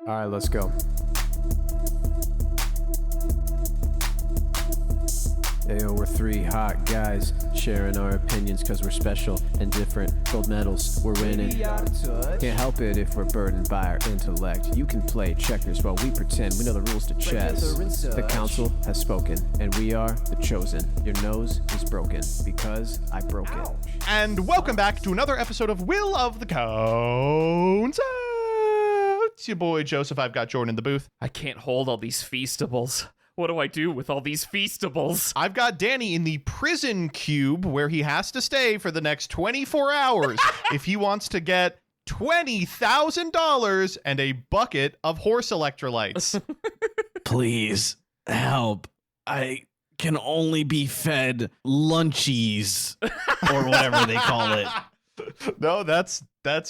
All right, let's go. Ayo, we're three hot guys sharing our opinions because we're special and different. Gold medals, we're winning. Can't help it if we're burdened by our intellect. You can play checkers while we pretend we know the rules to chess. The council has spoken, and we are the chosen. Your nose is broken because I broke it. And welcome back to another episode of Will of the Cones. It's your boy Joseph. I've got Jordan in the booth. I can't hold all these feastables. What do I do with all these feastables? I've got Danny in the prison cube where he has to stay for the next 24 hours if he wants to get $20,000 and a bucket of horse electrolytes. Please help. I can only be fed lunchies or whatever they call it. No, that's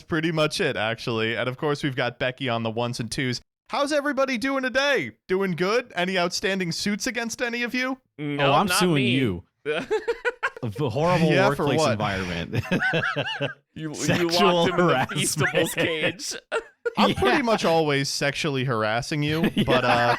pretty much it, actually. And of course, we've got Becky on the ones and twos. How's everybody doing today? Doing good? Any outstanding suits against any of you? No, I'm not suing me. you. The horrible Yeah, for workplace what? environment. You Sexual locked him in the harassment. feastables cage. I'm pretty much always sexually harassing you, but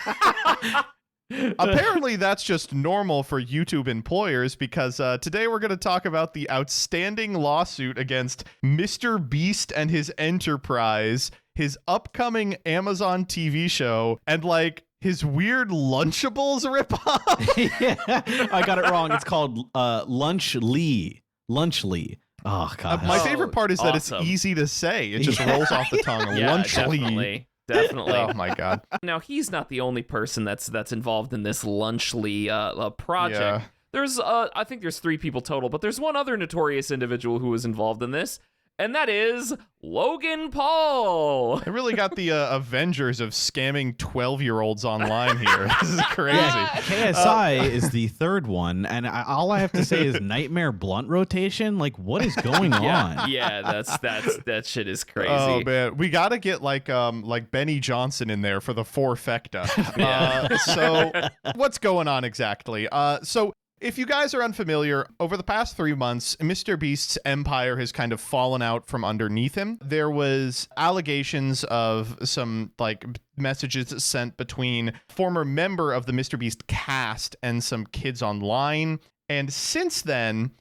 apparently that's just normal for YouTube employers because today we're going to talk about the outstanding lawsuit against MrBeast and his enterprise, his upcoming Amazon TV show, and like his weird Lunchables ripoff. Yeah, I got it wrong. It's called Lunchly. Lunchly. Oh, God. My favorite part is that it's awesome. easy to say. It just rolls off the tongue. Yeah, Lunchly. definitely. Oh my God. Now, he's not the only person that's involved in this Lunchly project. Yeah. There's, I think there's 3 people total, but there's one other notorious individual who was involved in this, and that is Logan Paul. I really got the Avengers of scamming 12-year-olds online here. This is crazy. KSI is the third one, and all I have to say is Nightmare Blunt rotation. Like, what is going on? Yeah, that shit is crazy. Oh man, we gotta get like Benny Johnson in there for the forfecta. So what's going on exactly? So if you guys are unfamiliar, over the past 3 months, MrBeast's empire has kind of fallen out from underneath him. There was allegations of some like messages sent between former member of the MrBeast cast and some kids online. And since then,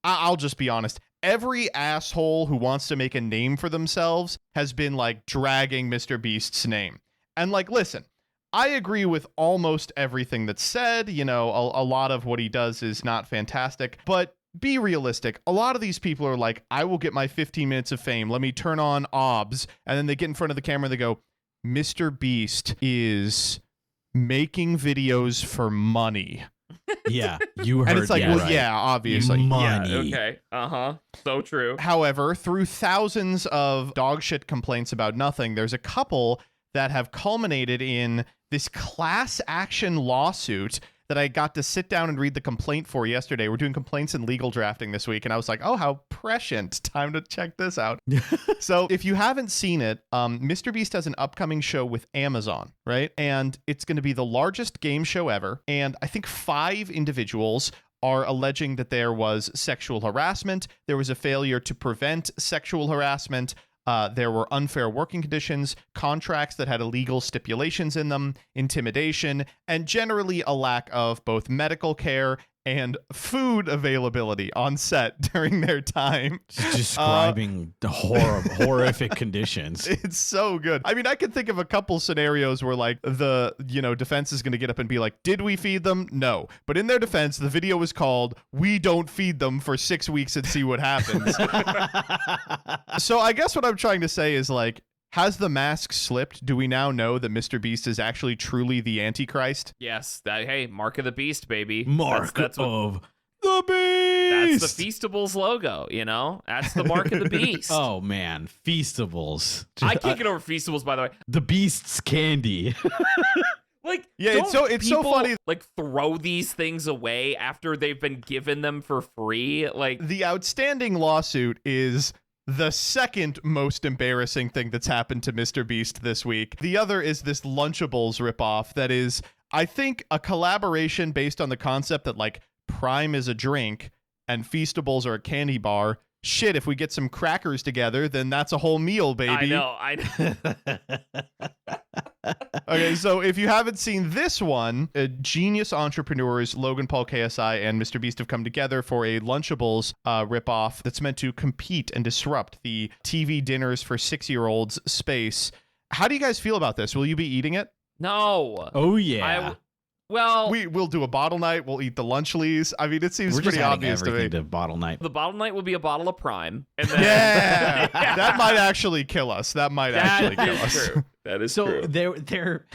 I'll just be honest, every asshole who wants to make a name for themselves has been like dragging MrBeast's name. And like, listen, I agree with almost everything that's said. You know, a lot of what he does is not fantastic, but be realistic. A lot of these people are like, I will get my 15 minutes of fame. Let me turn on OBS. And then they get in front of the camera and they go, MrBeast is making videos for money. Yeah, you heard. And it's like, yeah, well, right. yeah, obviously. Money. Yeah, okay. Uh-huh. So true. However, through thousands of dog shit complaints about nothing, there's a couple that have culminated in this class action lawsuit that I got to sit down and read the complaint for yesterday. We're doing complaints and legal drafting this week, and I was like, oh, how prescient. Time to check this out. So if you haven't seen it, MrBeast has an upcoming show with Amazon, right? And it's going to be the largest game show ever. And I think 5 individuals are alleging that there was sexual harassment. There was a failure to prevent sexual harassment. There were unfair working conditions, contracts that had illegal stipulations in them, intimidation, and generally a lack of both medical care and food availability on set during their time. Describing the horrific conditions. It's so good. I mean, I could think of a couple scenarios where like the, defense is going to get up and be like, did we feed them? No. But in their defense, the video was called, we don't feed them for 6 weeks and see what happens. So I guess what I'm trying to say is like, has the mask slipped? Do we now know that MrBeast is actually truly the Antichrist? Yes. Hey, Mark of the Beast, baby. Mark that's what, of the Beast. That's the Feastables logo, you know? That's the Mark of the Beast. Oh, man. Feastables. I can't get over Feastables, by the way. The Beast's candy. Like, Yeah, it's don't so people, funny. like, throw these things away after they've been given them for free. Like, The outstanding lawsuit is the second most embarrassing thing that's happened to MrBeast this week. The other is this Lunchables ripoff that is, I think, a collaboration based on the concept that, like, Prime is a drink and Feastables are a candy bar. Shit, if we get some crackers together, then that's a whole meal, baby. I know. Okay, so if you haven't seen this one, genius entrepreneurs Logan Paul, KSI, and MrBeast have come together for a Lunchables ripoff that's meant to compete and disrupt the TV dinners for 6-year-olds space. How do you guys feel about this? Will you be eating it? No. Oh, yeah. We'll do a bottle night. We'll eat the Lunchleys. I mean, it seems We're just pretty adding obvious to me. everything to bottle night. The bottle night will be a bottle of Prime. And then Yeah, that might actually kill us. That might actually kill us. True. That is So true. they're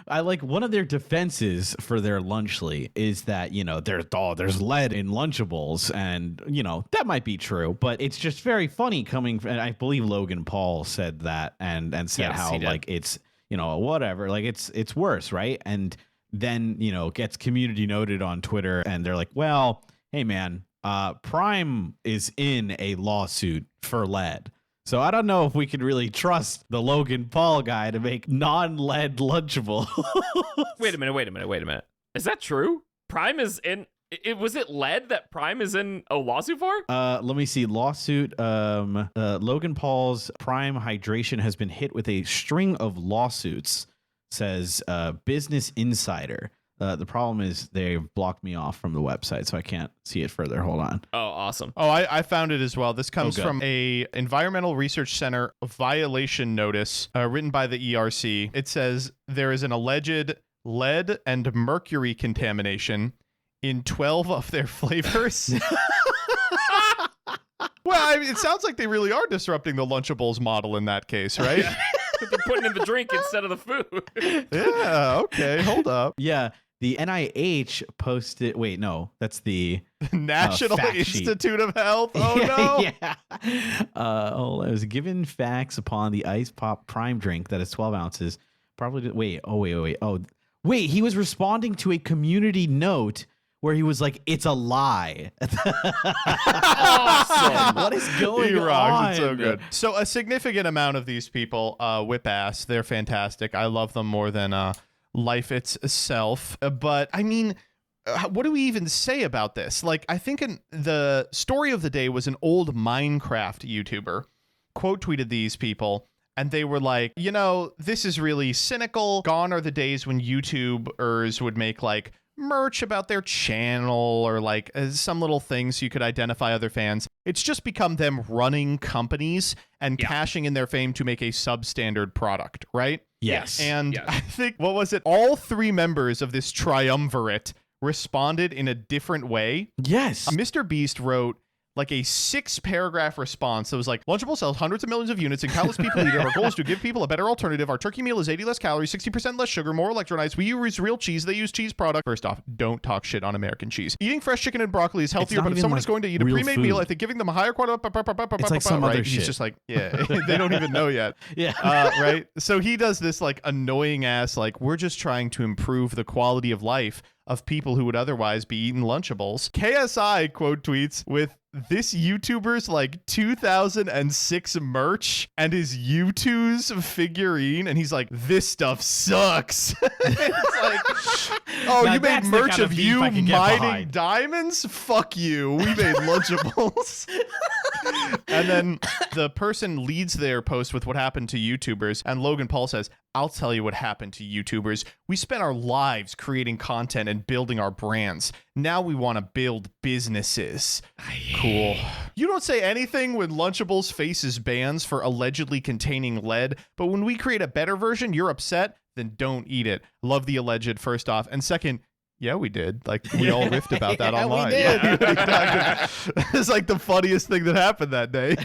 I like one of their defenses for their Lunchly is that, you know, there's lead in Lunchables, and, you know, that might be true, but it's just very funny coming from, and I believe Logan Paul said that and said Yes, how he did. like it's, you know, whatever, like it's worse, right? And then, you know, gets community noted on Twitter, and they're like, well, hey man, Prime is in a lawsuit for lead. So I don't know if we can really trust the Logan Paul guy to make non-lead Lunchable. Wait a minute. Is that true? Prime is in. Was it lead that Prime is in a lawsuit for? Let me see. Lawsuit. Logan Paul's Prime Hydration has been hit with a string of lawsuits, says Business Insider. The problem is they've blocked me off from the website, so I can't see it further. Hold on. Oh, awesome. Oh, I found it as well. This comes Okay. from a Environmental Research Center violation notice written by the ERC. It says there is an alleged lead and mercury contamination in 12 of their flavors. Well, I mean, it sounds like they really are disrupting the Lunchables model in that case, right? They're putting in the drink instead of the food. Yeah, okay, hold up. Yeah, the NIH posted. Wait, no, that's the National fact sheet. Institute of Health. Oh, no. Yeah. It was given facts upon the Ice Pop Prime drink that is 12 ounces. Probably. Wait. Wait. He was responding to a community note where he was like, "It's a lie." Awesome. What is going He rocks. on? It's so good. So a significant amount of these people whip ass. They're fantastic. I love them more than life itself. But I mean, what do we even say about this? Like, I think the story of the day was an old Minecraft YouTuber quote tweeted these people. And they were like, you know, this is really cynical. Gone are the days when YouTubers would make like merch about their channel or like some little things so you could identify other fans. It's just become them running companies and cashing in their fame to make a substandard product, right? Yes. And I think, what was it? All 3 members of this triumvirate responded in a different way. Yes. MrBeast wrote like a 6-paragraph response that was like, Lunchable sells hundreds of millions of units and countless people eat it. Our goal is to give people a better alternative. Our turkey meal is 80 less calories, 60% less sugar, more electrolytes. We use real cheese. They use cheese product. First off, don't talk shit on American cheese. Eating fresh chicken and broccoli is healthier, not but if even, someone like, is going to eat a real pre-made food. meal, I think giving them a higher quality, It's like some other right? shit. He's just like, yeah, they don't even know yet. Yeah. Right? So he does this like annoying ass, like, we're just trying to improve the quality of life of people who would otherwise be eating Lunchables. KSI quote tweets with this YouTuber's like 2006 merch and his U2's figurine, and he's like, this stuff sucks. It's like, oh, Now you made that's the merch kind of of beef you I can get mining behind. diamonds? Fuck you. We made Lunchables. And then the person leads their post with what happened to YouTubers, and Logan Paul says, I'll tell you what happened to YouTubers. We spent our lives creating content and building our brands. Now we want to build businesses. Cool. You don't say anything when Lunchables faces bans for allegedly containing lead, but when we create a better version, you're upset? Then don't eat it. Love the alleged, first off. And second, yeah, we did. Like, we all riffed about that Yeah, we online. did. Yeah. It's like the funniest thing that happened that day.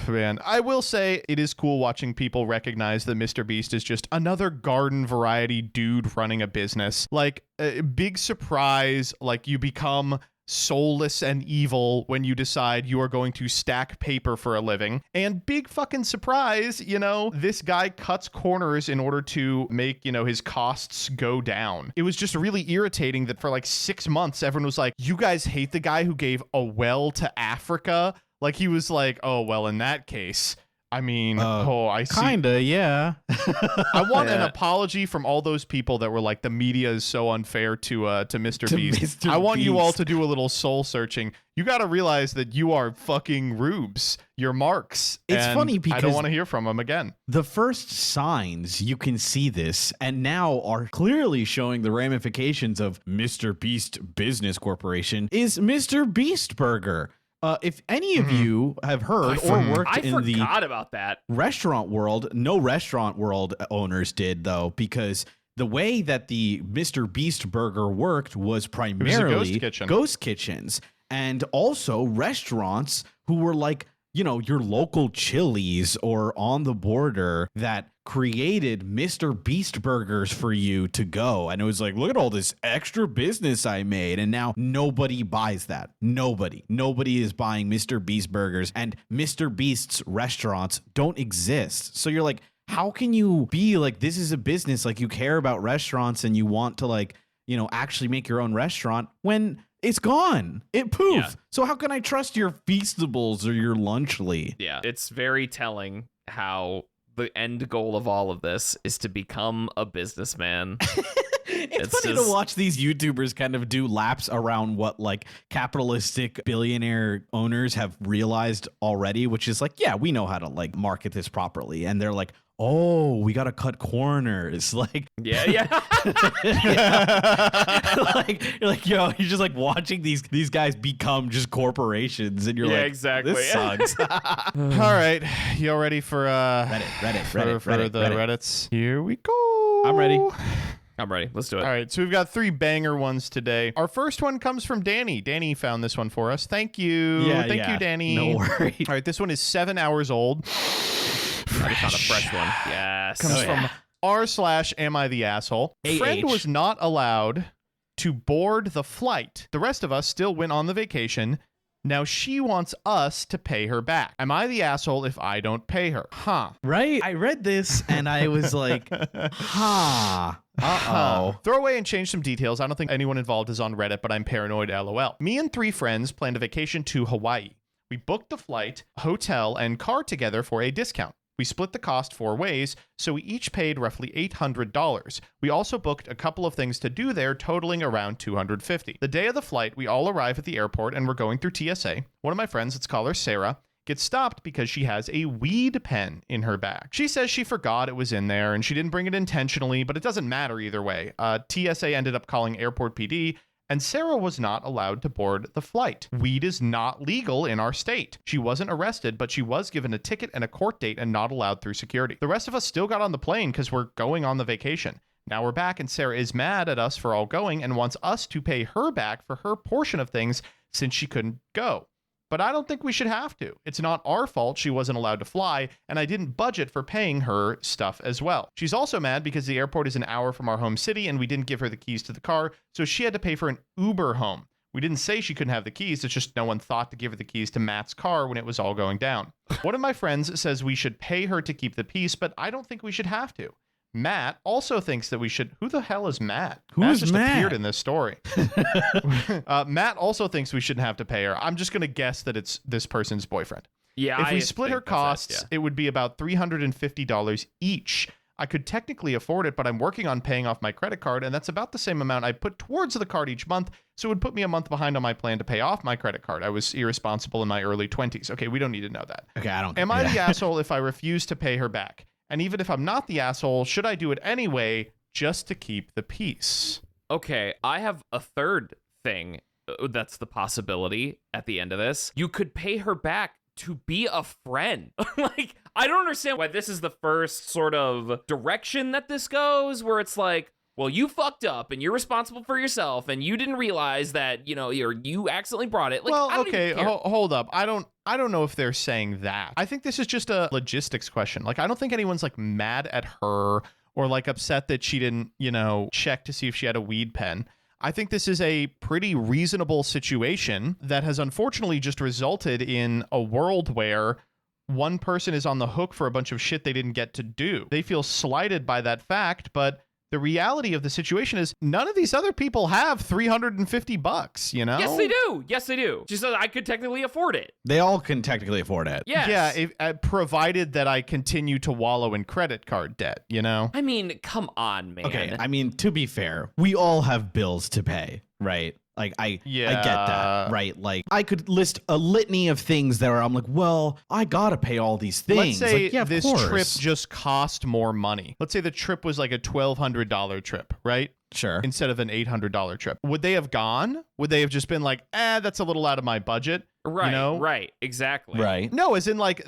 Man. I will say it is cool watching people recognize that MrBeast is just another garden variety dude running a business. Like, a big surprise, like you become soulless and evil when you decide you are going to stack paper for a living. And big fucking surprise, you know, this guy cuts corners in order to make, you know, his costs go down. It was just really irritating that for like 6 months, everyone was like, you guys hate the guy who gave a well to Africa? Like, he was like, oh, well, in that case, I mean, I see. Kinda, yeah. I want an apology from all those people that were like, the media is so unfair to Mr. Beast. Mr. I want you all Beast. to do a little soul searching. You got to realize that you are fucking rubes. You're marks. It's and funny I because don't want to hear from them again. the first signs you can see this and now are clearly showing the ramifications of Mr. Beast Business Corporation is Mr. Beast Burger. If any of you have heard or worked I in the forgot about that. restaurant world, no restaurant world owners did though, because the way that the Mr. Beast Burger worked was primarily ghost kitchen. ghost kitchens and also restaurants who were like, you know, your local Chili's or On the Border that created Mr. Beast burgers for you to go. And it was like, look at all this extra business I made. And now nobody buys that. Nobody is buying Mr. Beast burgers, and Mr. Beast's restaurants don't exist. So you're like, how can you be like, this is a business, like you care about restaurants and you want to like, you know, actually make your own restaurant when it's gone. It poof. Yeah. So how can I trust your Feastables or your Lunchly? Yeah, it's very telling how the end goal of all of this is to become a businessman. It's It's funny just- to watch these YouTubers kind of do laps around what like capitalistic billionaire owners have realized already, which is like, yeah, we know how to like market this properly. And they're like, oh, we got to cut corners. Like, Yeah. like you're like, yo, you're just like watching these guys become just corporations, and you're Yeah, like, exactly. this sucks. All right. You all ready for Reddit, for the Reddits? Here we go. I'm ready. I'm ready. Let's do it. All right, so we've got 3 banger ones today. Our first one comes from Danny. Danny found this one for us. Thank you. Thank you, Danny. No worries. All right, this one is 7 hours old. I found a fresh one. Yes. Comes from r/am I the asshole. AH. Friend was not allowed to board the flight. The rest of us still went on the vacation. Now she wants us to pay her back. Am I the asshole if I don't pay her? Huh. Right? I read this and I was like, huh. Uh-oh. Throw away and change some details. I don't think anyone involved is on Reddit, but I'm paranoid, lol. Me and 3 friends planned a vacation to Hawaii. We booked the flight, hotel, and car together for a discount. We split the cost 4 ways, so we each paid roughly $800. We also booked a couple of things to do there, totaling around $250. The day of the flight, we all arrive at the airport and we're going through TSA. One of my friends, let's call her Sarah, gets stopped because she has a weed pen in her bag. She says she forgot it was in there and she didn't bring it intentionally, but it doesn't matter either way. TSA ended up calling Airport PD, and Sarah was not allowed to board the flight. Weed is not legal in our state. She wasn't arrested, but she was given a ticket and a court date and not allowed through security. The rest of us still got on the plane because we're going on the vacation. Now we're back and Sarah is mad at us for all going and wants us to pay her back for her portion of things since she couldn't go. But I don't think we should have to. It's not our fault she wasn't allowed to fly, and I didn't budget for paying her stuff as well. She's also mad because the airport is an hour from our home city and we didn't give her the keys to the car, so she had to pay for an Uber home. We didn't say she couldn't have the keys, it's just no one thought to give her the keys to Matt's car when it was all going down. One of my friends says we should pay her to keep the peace, but I don't think we should have to. Matt also thinks that we should. Who the hell is Matt? Matt is just Matt? appeared in this story. Matt also thinks we shouldn't have to pay her. I'm just going to guess that it's this person's boyfriend. Yeah. If we I split think her that's costs, yeah. it would be about $350 each. I could technically afford it, but I'm working on paying off my credit card, and that's about the same amount I put towards the card each month, so it would put me a month behind on my plan to pay off my credit card. I was irresponsible in my early 20s. Okay, we don't need to know that. Okay, I don't Am I the asshole if I refuse to pay her back? And even if I'm not the asshole, should I do it anyway just to keep the peace? Okay, I have a third thing that's the possibility at the end of this. You could pay her back to be a friend. Like, I don't understand why this is the first sort of direction that this goes, where it's like, well, you fucked up and you're responsible for yourself and you didn't realize that, you know, you accidentally brought it. Like, Well, I don't okay, even care. hold up. I don't know if they're saying that. I think this is just a logistics question. Like, I don't think anyone's like mad at her or like upset that she didn't, you know, check to see if she had a weed pen. I think this is a pretty reasonable situation that has unfortunately just resulted in a world where one person is on the hook for a bunch of shit they didn't get to do. They feel slighted by that fact, but the reality of the situation is none of these other people have $350, you know? Yes, they do. Yes, they do. She said I could technically afford it. They all can technically afford it. Yes. Yeah, provided that I continue to wallow in credit card debt, you know? I mean, come on, man. Okay, I mean, to be fair, we all have bills to pay, right? Like, I get that, right? Like, I could list a litany of things that I'm like, well, I gotta pay all these things. Let's say like, yeah, of this course. trip just cost more money. Let's say the trip was like a $1,200 trip, right? Sure. Instead of an $800 trip. Would they have gone? Would they have just been like, that's a little out of my budget? Right, you know? right, exactly. Right. No, as in like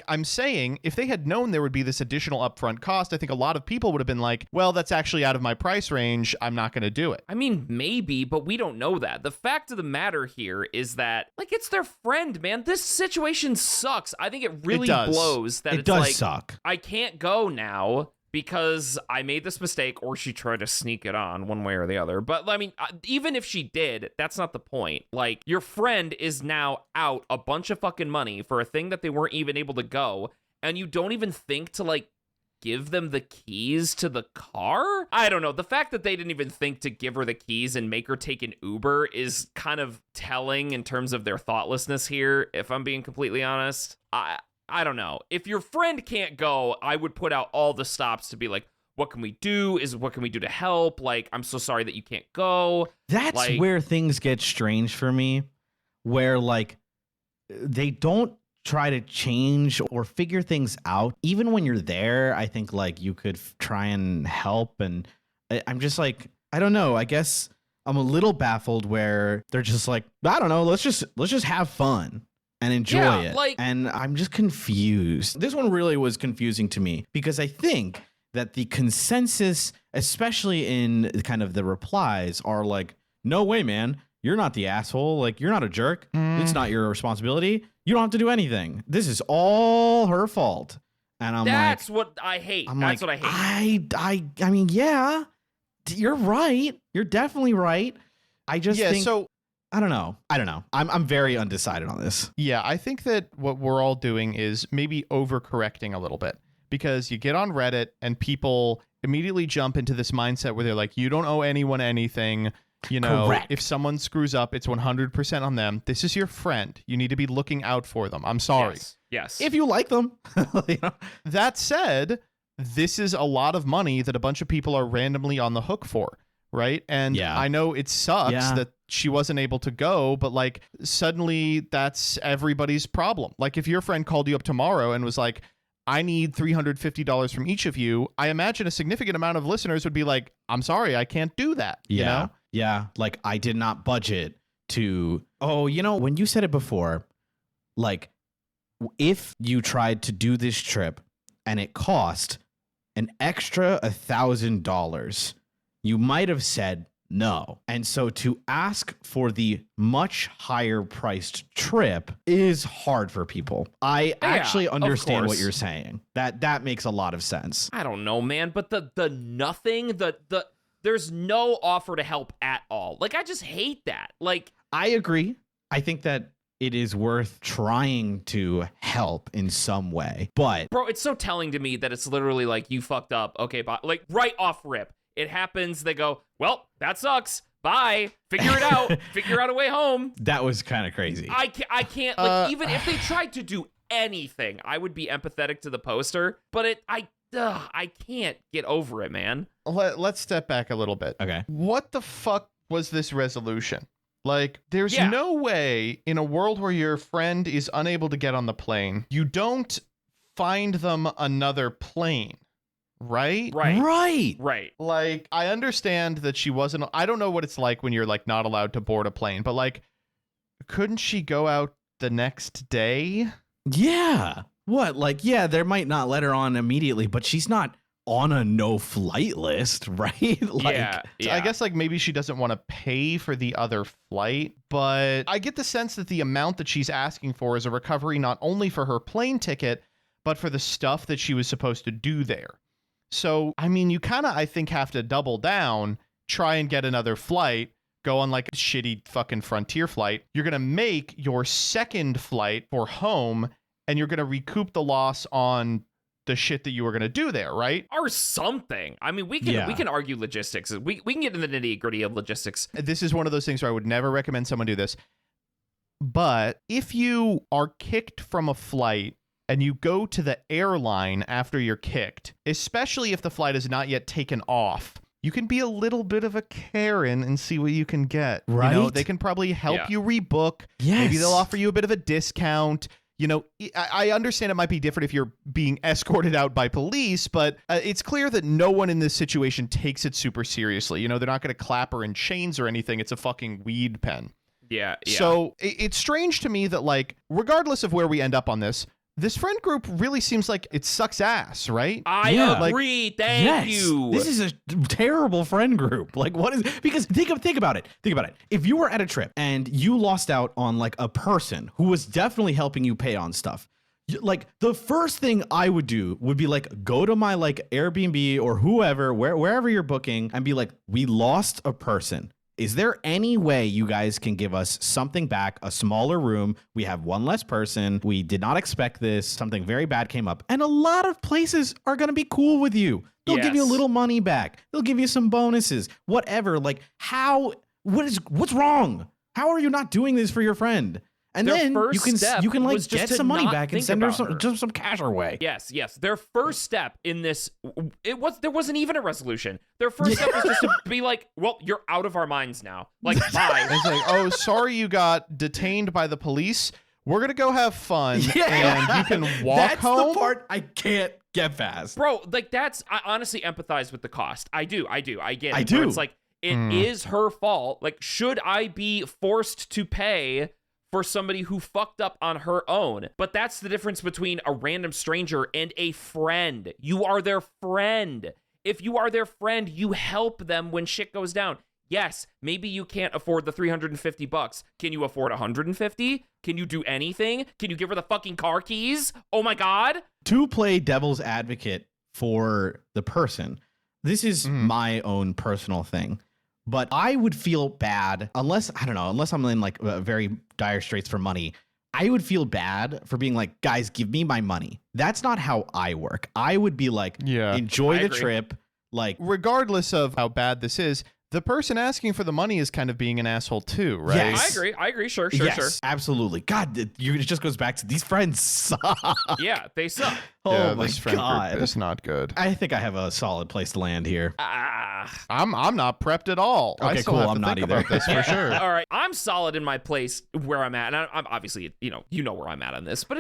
I'm saying if they had known there would be this additional upfront cost, I think a lot of people would have been like, well, that's actually out of my price range. I'm not going to do it. I mean, maybe, but we don't know that. The fact of the matter here is that, like, it's their friend, man. This situation sucks. I think it really blows that it it's does like, suck. I can't go now because I made this mistake, or she tried to sneak it on one way or the other. But I mean, even if she did, that's not the point. Like, your friend is now out a bunch of fucking money for a thing that they weren't even able to go, and you don't even think to, like, give them the keys to the car? I don't know. The fact that they didn't even think to give her the keys and make her take an Uber is kind of telling in terms of their thoughtlessness here, if I'm being completely honest. I don't know. If your friend can't go, I would put out all the stops to be like, what can we do? What can we do to help? Like, I'm so sorry that you can't go. That's like, where things get strange for me, where like they don't try to change or figure things out. Even when you're there, I think like you could try and help. And I'm just like, I don't know. I guess I'm a little baffled where they're just like, I don't know. Let's just have fun and enjoy it. Like, and I'm just confused. This one really was confusing to me because I think that the consensus, especially in kind of the replies, are like, no way, man. You're not the asshole. Like, you're not a jerk. It's not your responsibility. You don't have to do anything. This is all her fault. And I'm that's like, what I hate. That's what I hate. I mean, yeah, you're right. You're definitely right. I just think, so I don't know. I'm very undecided on this. yeah, I think that what we're all doing is maybe overcorrecting a little bit, because you get on Reddit and people immediately jump into this mindset where they're like, you don't owe anyone anything. You know, Correct. If someone screws up, it's 100% on them. This is your friend. You need to be looking out for them. I'm sorry. Yes. If you like them. You know? That said, this is a lot of money that a bunch of people are randomly on the hook for, right? And Yeah. I know it sucks that she wasn't able to go, but like suddenly that's everybody's problem. Like if your friend called you up tomorrow and was like, I need $350 from each of you, I imagine a significant amount of listeners would be like, I'm sorry, I can't do that. Yeah. You know? Yeah. Like I did not budget to, when you said it before, like if you tried to do this trip and it cost an extra $1,000, you might have said no. And so to ask for the much higher priced trip is hard for people. I actually understand what you're saying. That makes a lot of sense. I don't know, man, but the nothing, there's no offer to help at all. Like, I just hate that. Like, I agree. I think that it is worth trying to help in some way, but bro, it's so telling to me that it's literally like, you fucked up. Okay, bye. Like right off rip. It happens. They go, well, that sucks. Bye. Figure it out. Figure out a way home. that was kind of crazy. I can't, like, even if they tried to do anything, I would be empathetic to the poster, but I can't get over it, man. Let's step back a little bit. Okay. What the fuck was this resolution? Like, there's no way in a world where your friend is unable to get on the plane, you don't find them another plane. Right? Right. Like, I understand that she wasn't, I don't know what it's like when you're like not allowed to board a plane, but like, couldn't she go out the next day? Yeah. What? Like, yeah, they might not let her on immediately, but she's not on a no flight list, right? Like, yeah. I guess like maybe she doesn't want to pay for the other flight, but I get the sense that the amount that she's asking for is a recovery not only for her plane ticket, but for the stuff that she was supposed to do there. So, I mean, you kind of, I think, have to double down, try and get another flight, go on like a shitty fucking Frontier flight. You're going to make your second flight for home, and you're going to recoup the loss on the shit that you were going to do there, right? Or something. I mean, we can argue logistics. We can get into the nitty-gritty of logistics. This is one of those things where I would never recommend someone do this. But if you are kicked from a flight and you go to the airline after you're kicked, especially if the flight is not yet taken off, you can be a little bit of a Karen and see what you can get. Right? You know, they can probably help you rebook. Yes. Maybe they'll offer you a bit of a discount. You know, I understand it might be different if you're being escorted out by police, but it's clear that no one in this situation takes it super seriously. You know, they're not going to clap her in chains or anything. It's a fucking weed pen. Yeah. So it's strange to me that, like, regardless of where we end up on this friend group really seems like it sucks ass, right? I agree. Thank you. This is a terrible friend group. Like, what is, because think about it. If you were at a trip and you lost out on like a person who was definitely helping you pay on stuff, like the first thing I would do would be like go to my like Airbnb or whoever, wherever you're booking, and be like, we lost a person. Is there any way you guys can give us something back, a smaller room? We have one less person. We did not expect this. Something very bad came up. And a lot of places are going to be cool with you. They'll give you a little money back. They'll give you some bonuses, whatever. Like, what's wrong? How are you not doing this for your friend? And then you can like get some money back and send her some cash her way. Yes. Their first step in this, there wasn't even a resolution. Their first step was just to be like, well, you're out of our minds now. Like, bye. It's like, oh, sorry you got detained by the police. We're going to go have fun and you can walk home. That's the part I can't get past. Bro, like I honestly empathize with the cost. I do. I get it. I do. It's like, it is her fault. Like, should I be forced to pay for somebody who fucked up on her own? But that's the difference between a random stranger and a friend. You are their friend. If you are their friend, you help them when shit goes down. Yes, maybe you can't afford the $350. Can you afford 150? Can you do anything? Can you give her the fucking car keys? Oh my God. To play devil's advocate for the person, this is my own personal thing. But I would feel bad unless I'm in like very dire straits for money. I would feel bad for being like, guys, give me my money. That's not how I work. I would be like, enjoy the trip. Like, regardless of how bad this is, the person asking for the money is kind of being an asshole too, right? Yes. I agree. Sure. Absolutely. God, it just goes back to these friends suck. Yeah, they suck. Oh my this friend God. group is not good. I think I have a solid place to land here. I'm not prepped at I Okay, still cool. have I'm to not think either. about this for sure. All right, I'm solid in my place where I'm at, and I'm obviously, you know where I'm at on this, but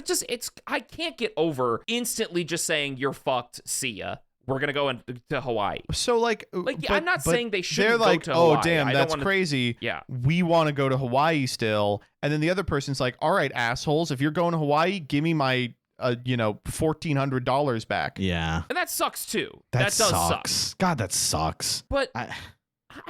I can't get over instantly just saying you're fucked. See ya. We're gonna go to Hawaii. So I'm not saying they shouldn't they're like, go to Hawaii. oh damn, that's crazy. Yeah, we want to go to Hawaii still, and then the other person's like, all right, assholes, if you're going to Hawaii, give me my $1,400 back. Yeah, and that sucks too. That does sucks. suck. God, that sucks. But I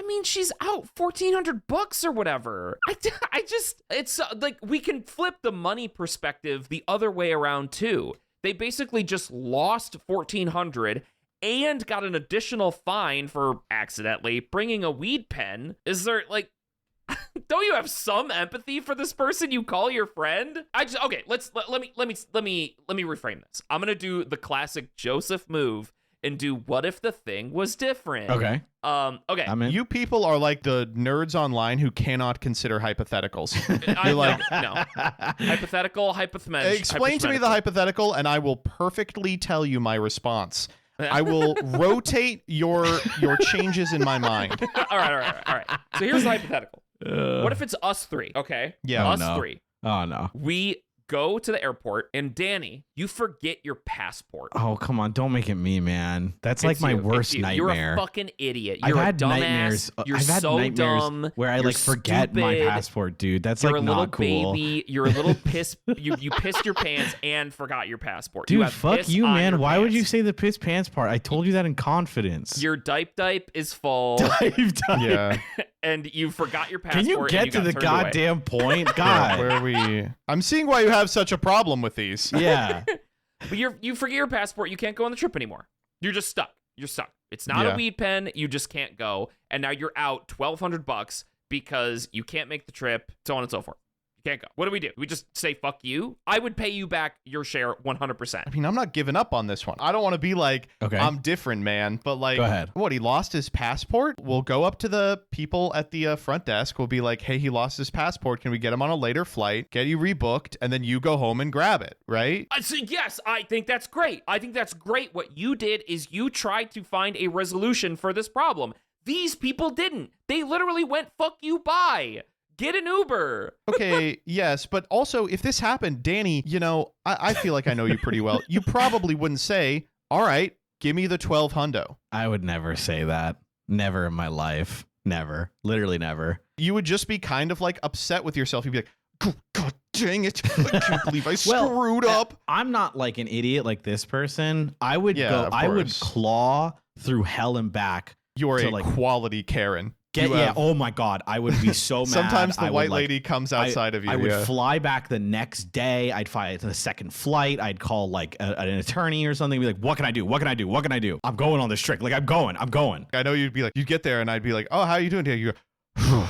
mean, she's out $1,400 or whatever. It's like we can flip the money perspective the other way around too. They basically just lost $1,400 and got an additional fine for accidentally bringing a weed pen. Is there like, don't you have some empathy for this person you call your friend? Let me reframe this. I'm gonna do the classic Joseph move and do what if the thing was different. Okay. Okay. I'm in. You people are like the nerds online who cannot consider hypotheticals. You're like, no. Hypothetical, explain to me the hypothetical, and I will perfectly tell you my response. I will rotate your changes in my mind. All right. So here's the hypothetical. What if it's us three? Okay. Yeah. Us three. Oh no. We go to the airport, and Danny, you forget your passport. Oh, come on. Don't make it me, man. That's It's like my you. worst It's you. nightmare. You're a fucking idiot. You're I've had a dumbass. nightmares. You're I've had so nightmares dumb. where I You're like forget my stupid. passport, dude. That's You're like a little not cool. baby. You're a little piss. You pissed your pants and forgot your passport. Dude, you have fuck piss you, on man. your Why would pants. you say the piss pants part? I told you that in confidence. Your diape is full, Yeah. and you forgot your passport. Can you get to the goddamn point? God. Where are we? I'm seeing why you have such a problem with these. Yeah. But you forget your passport. You can't go on the trip anymore. You're just stuck. You're stuck. It's not a weed pen. You just can't go. And now you're out $1,200 because you can't make the trip, so on and so forth. You can't go. What do? We just say fuck you? I would pay you back your share 100%. I mean, I'm not giving up on this one. I don't want to be like, Okay. I'm different, man. But like, Go ahead. what, he lost his passport? We'll go up to the people at the front desk. We'll be like, hey, he lost his passport. Can we get him on a later flight? Get you rebooked, and then you go home and grab it, right? So yes, I think that's great. I think that's great. What you did is you tried to find a resolution for this problem. These people didn't. They literally went, fuck you, bye. Get an Uber. Okay, yes, but also if this happened, Danny, you know, I feel like I know you pretty well. You probably wouldn't say, all right, give me the 12 hundo. I would never say that. Never in my life. Never. Literally never. You would just be kind of like upset with yourself. You'd be like, God dang it. I can't believe I screwed up. I'm not like an idiot like this person. I would of I would course. claw through hell and back. You're to, a like, quality Karen. Oh my God. I would be so mad. Sometimes the I would, white like, lady comes outside of you. I would fly back the next day. I'd fly to the second flight. I'd call like an attorney or something. Be like, what can I do? What can I do? What can I do? I'm going on this trick. Like, I'm going. I know you'd be like, you'd get there and I'd be like, oh, how are you doing today? You go,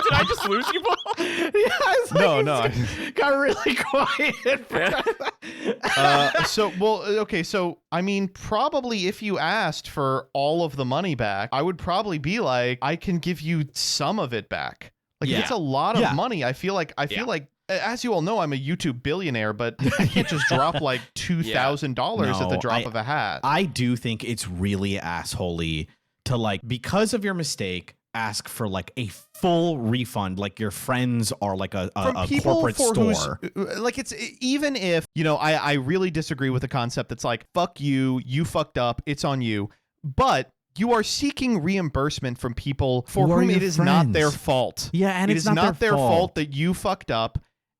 Did I just lose you, Paul? no. Got really quiet. So I mean, probably if you asked for all of the money back, I would probably be like, I can give you some of it back. Like, Yeah. it's a lot of Yeah. money. I feel like, as you all know, I'm a YouTube billionaire, but I can't just drop like $2,000 at the drop of a hat. I do think it's really assholey to, like, because of your mistake, ask for like a full refund, like your friends are like a corporate store. Like, it's even if, you know, I really disagree with the concept that's like, fuck you, you fucked up, it's on you. But you are seeking reimbursement from people for Who are whom your it is not friends? their fault. Yeah, and it it's is not their their fault that you fucked up.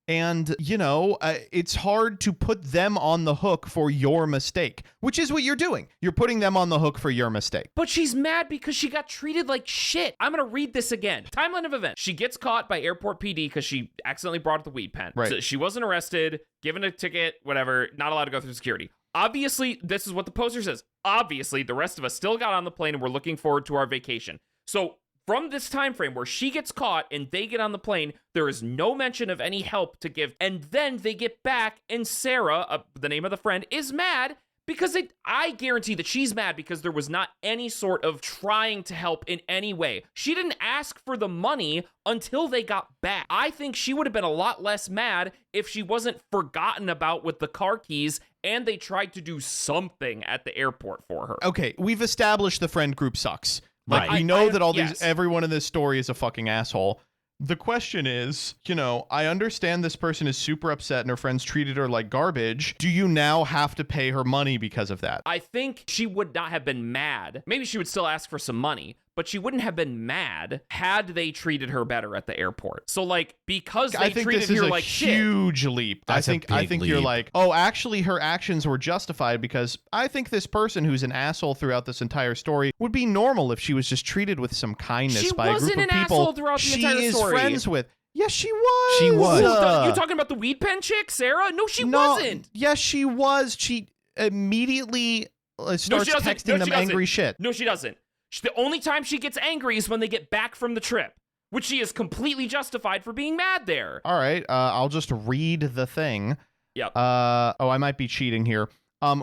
And, you know, it's hard to put them on the hook for your mistake, which is what you're doing. You're putting them on the hook for your mistake. But she's mad because she got treated like shit. I'm going to read this again. Timeline of events. She gets caught by airport PD because she accidentally brought up the weed pen. Right. So she wasn't arrested, given a ticket, whatever, not allowed to go through security. Obviously, this is what the poster says. Obviously, the rest of us still got on the plane and we're looking forward to our vacation. So from this time frame where she gets caught and they get on the plane, there is no mention of any help to give. And then they get back and Sarah, the name of the friend, is mad because I guarantee that she's mad because there was not any sort of trying to help in any way. She didn't ask for the money until they got back. I think she would have been a lot less mad if she wasn't forgotten about with the car keys and they tried to do something at the airport for her. Okay, we've established the friend group sucks. Like, Right. we know that yes. everyone in this story is a fucking asshole. The question is, you know, I understand this person is super upset and her friends treated her like garbage. Do you now have to pay her money because of that? I think she would not have been mad. Maybe she would still ask for some money, but she wouldn't have been mad had they treated her better at the airport. So, like, because they I think treated this is her a like shit. huge leap. That's a I big think you're leap. like, oh, actually, her actions were justified because I think this person who's an asshole throughout this entire story would be normal if she was just treated with some kindness She by a wasn't group of an people asshole throughout the she entire is story. friends with. Yes, she was. She was. You talking about the weed pen chick, Sarah? No, she No, wasn't. Yes, she was. She immediately starts she doesn't. texting No, she them doesn't. angry shit. No, she doesn't. The only time she gets angry is when they get back from the trip, which she is completely justified for being mad there. All right, I'll just read the thing. Yep. I might be cheating here.